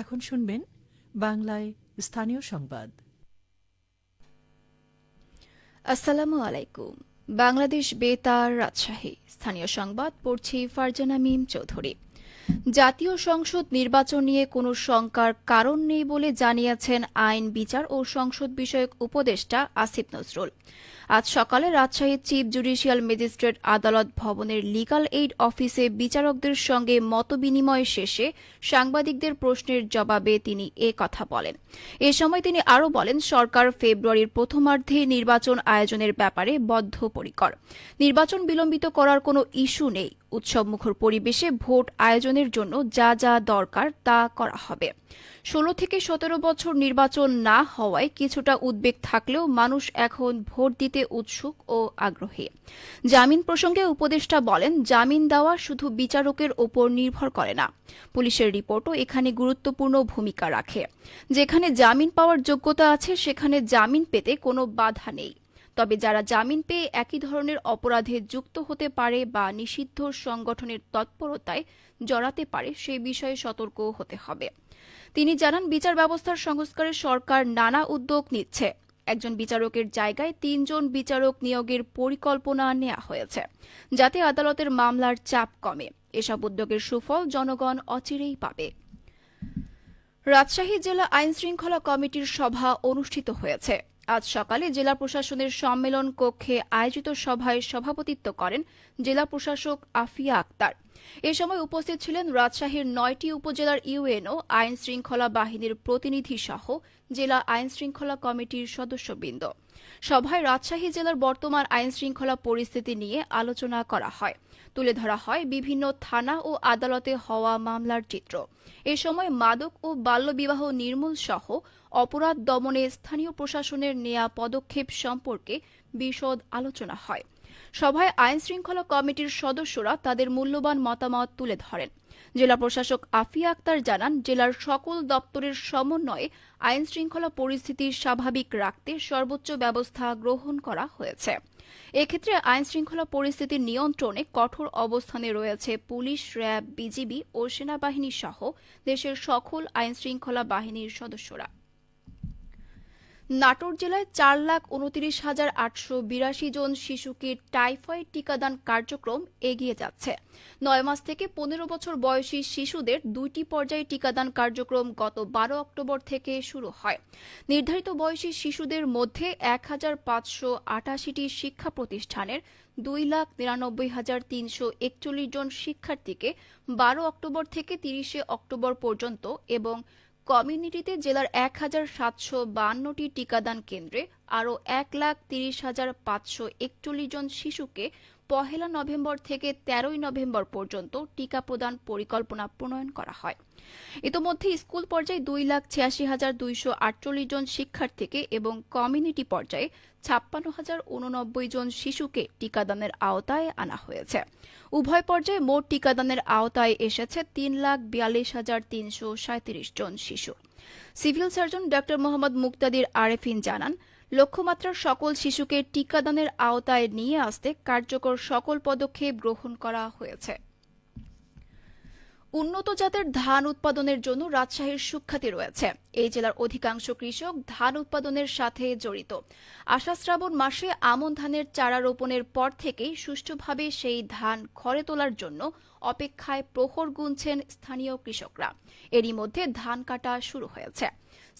এখন শুনবেন বাংলায় স্থানীয় সংবাদ। আসসালামু আলাইকুম। বাংলাদেশ বেতার রাজশাহী স্থানীয় সংবাদ পড়ছি ফারজানা মিম চৌধুরী। জাতীয় সংসদ নির্বাচন নিয়ে কোনো শঙ্কার কারণ নেই বলে জানিয়েছেন আইন বিচার ও সংসদ বিষয়ক উপদেষ্টা আসিফ নজরুল। আজ সকালে রাজশাহীর চিফ জুডিশিয়াল ম্যাজিস্ট্রেট আদালত ভবনের লিগ্যাল এইড অফিসে বিচারকদের সঙ্গে মতবিনিময় শেষে সাংবাদিকদের প্রশ্নের জবাবে তিনি এ কথা বলেন। এ সময় তিনি আরও বলেন, সরকার ফেব্রুয়ারির প্রথমার্ধে নির্বাচন আয়োজনের ব্যাপারে বদ্ধপরিকর। নির্বাচন বিলম্বিত করার কোনো ইস্যু নেই। উৎসবমুখর পরিবেশে ভোট আয়োজনের জন্য যা যা দরকার তা করা হবে। ১৬ থেকে ১৭ বছর নির্বাচন না হওয়ায় কিছুটা উদ্বেগ থাকলেও মানুষ এখন ভোট দিতে উৎসুক ও আগ্রহী। জামিন প্রসঙ্গে উপদেষ্টা বলেন, জামিন দেওয়া শুধু বিচারকের ওপর নির্ভর করে না, পুলিশের রিপোর্টও এখানে গুরুত্বপূর্ণ ভূমিকা রাখে। যেখানে জামিন পাওয়ার যোগ্যতা আছে সেখানে জামিন পেতে কোনো বাধা নেই। তবে যারা জামিন পেয়ে একই ধরনের অপরাধে যুক্ত হতে পারে বা নিষিদ্ধ সংগঠনের তৎপরতায় জড়াতে পারে সে বিষয়ে সতর্ক হতে হবে। তিনি জানান, বিচার ব্যবস্থার সংস্কারে সরকার নানা উদ্যোগ নিচ্ছে। একজন বিচারকের জায়গায় ৩ জন বিচারক নিয়োগের পরিকল্পনা নেওয়া হয়েছে, যাতে আদালতের মামলার চাপ কমে। এসব উদ্যোগের সুফল জনগণ অচিরেই পাবে। রাজশাহী জেলা আইনশৃঙ্খলা কমিটির সভা অনুষ্ঠিত হয়েছে। আজ সকালে জেলা প্রশাসনের সম্মেলন কক্ষে আয়োজিত সভায় সভাপতিত্ব করেন জেলা প্রশাসক আফিয়া আক্তার। এ সময় উপস্থিত ছিলেন রাজশাহীর ৯টি উপজেলার ইউএনও, আইন শৃঙ্খলা বাহিনীর প্রতিনিধি সহ জেলা আইনশৃঙ্খলা কমিটির সদস্যবৃন্দ। সভায় রাজশাহী জেলার বর্তমান আইনশৃঙ্খলা পরিস্থিতি নিয়ে আলোচনা করা হয়। তুলে ধরা হয় বিভিন্ন থানা ও আদালতে হওয়া মামলার চিত্র। এ সময় মাদক ও বাল্যবিবাহ নির্মূল সহ অপরাধ দমনে স্থানীয় প্রশাসনের নেয়া পদক্ষেপ সম্পর্কে বিশদ আলোচনা হয়। সভায় আইনশৃঙ্খলা কমিটির সদস্যরা তাদের মূল্যবান মতামত তুলে ধরেন। জেলা প্রশাসক আফিয়া আক্তার জানান, জেলার সকল দপ্তরের সমন্বয়ে আইনশৃঙ্খলা পরিস্থিতি স্বাভাবিক রাখতে সর্বোচ্চ ব্যবস্থা গ্রহণ করা হয়েছে। এক্ষেত্রে আইনশৃঙ্খলা পরিস্থিতি নিয়ন্ত্রণে কঠোর অবস্থানে রয়েছে পুলিশ, র্যাব, বিজিবি ও সেনাবাহিনী সহ দেশের সকল আইনশৃঙ্খলা বাহিনীর সদস্যরা। নাটোর জেলায় ৪,২৯,৮৮২ জন শিশুকে টাইফয়েড টিকাদান কার্যক্রম এগিয়ে যাচ্ছে। ৯ মাস থেকে ১৫ বছর বয়সী শিশুদের ২টি পর্যায়ে টিকাদান কার্যক্রম গত ১২ অক্টোবর থেকে শুরু হয়। নির্ধারিত বয়সী শিশুদের মধ্যে ১,৫৮৮টি শিক্ষা প্রতিষ্ঠানের ২,৯৯,৩৪১ জন শিক্ষার্থীকে ১২ অক্টোবর থেকে ৩০ অক্টোবর পর্যন্ত এবং কমিউনিটিতে জেলার ১,৭৫২টি টিকাদান কেন্দ্রে আরও ১,৩০,৫৪১ জন শিশুকে ১ নভেম্বর থেকে ১৩ নভেম্বর পর্যন্ত টিকা প্রদান পরিকল্পনা প্রণয়ন করা হয়। ইতোমধ্যে স্কুল পর্যায়ে ২,৮৬,২৪৮ জন শিক্ষার্থীকে এবং কমিউনিটি পর্যায়ে ৫৬,০৮৯ জন শিশুকে টিকাদানের আওতায় আনা হয়েছে। উভয় পর্যায়ে মোট টিকাদানের আওতায় এসেছে ৩,৪২,৩৩৭ জন শিশু। সিভিল সার্জন ডা মোহাম্মদ মুক্তাদির আরেফিন জানান, লক্ষ্যমাত্রার সকল শিশুকে টিকাদানের আওতায় নিয়ে আসতে কার্যকর সকল পদক্ষেপ গ্রহণ করা হয়েছে। উন্নত জাতের ধান উৎপাদনের জন্য রাজশাহীর সুখ্যাতি রয়েছে। এই জেলার অধিকাংশ কৃষক ধান উৎপাদনের সাথে জড়িত। আষাঢ়-শ্রাবণ মাসে আমন ধানের চারা রোপণের পর থেকেই সুষ্ঠুভাবে সেই ধান খড়ে তোলার জন্য অপেক্ষায় প্রহর গুনছেন স্থানীয় কৃষকরা। এরই মধ্যে ধান কাটা শুরু হয়েছে।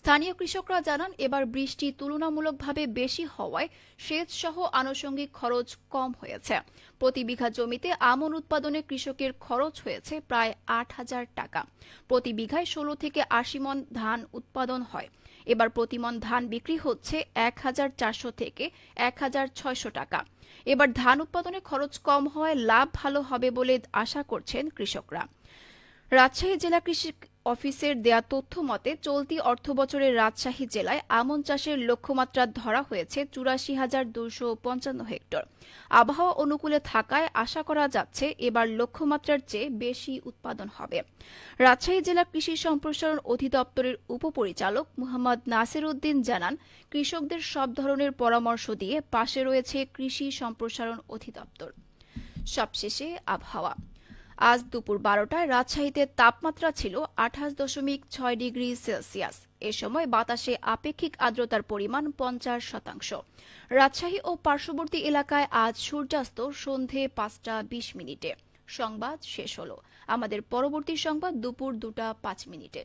স্থানীয় কৃষকরা জানান, এবার বৃষ্টি তুলনামূলকভাবে বেশি হওয়ায় সেচ সহ আনুষঙ্গিক খরচ কম হয়েছে। প্রতি বিঘা জমিতে আমন উৎপাদনে কৃষকের খরচ হয়েছে প্রায় ৮,০০০ টাকা। প্রতি বিঘায় ১৬ থেকে ৮০ মণ ধান উৎপাদন হয়। এবার প্রতিমণ ধান বিক্রি হচ্ছে ১,৪০০ থেকে ১,৬০০ টাকা। এবার ধান উৎপাদনে খরচ কম হওয়ায় লাভ ভালো হবে বলে আশা করছেন কৃষকরা। রাজশাহী জেলা কৃষি অফিসের দেয়া তথ্য মতে চলতি অর্থবছরে রাজশাহী জেলায় আমন চাষের লক্ষ্যমাত্রা ধরা হয়েছে ৮৪,২৫৫ হেক্টর। আবহাওয়া অনুকূলে থাকায় আশা করা যাচ্ছে এবার লক্ষ্যমাত্রার চেয়ে বেশি উৎপাদন হবে। রাজশাহী জেলা কৃষি সম্প্রসারণ অধিদপ্তরের উপপরিচালক মোহাম্মদ নাসির উদ্দিন জানান, কৃষকদের সব ধরনের পরামর্শ দিয়ে পাশে রয়েছে কৃষি সম্প্রসারণ অধিদপ্তর। সবশেষে আবহাওয়া। আজ দুপুর 12টায় রাজশাহীতে তাপমাত্রা ছিল 28.6 ডিগ্রি সেলসিয়াস। এ সময় বাতাসে আপেক্ষিক আর্দ্রতার পরিমাণ 50%। রাজশাহী ও পার্শ্ববর্তী এলাকায় আজ সূর্যাস্ত সন্ধে 5টা 20 মিনিটে। সংবাদ শেষ হলো। আমাদের পরবর্তী সংবাদ দুপুর 2টা 5 মিনিটে।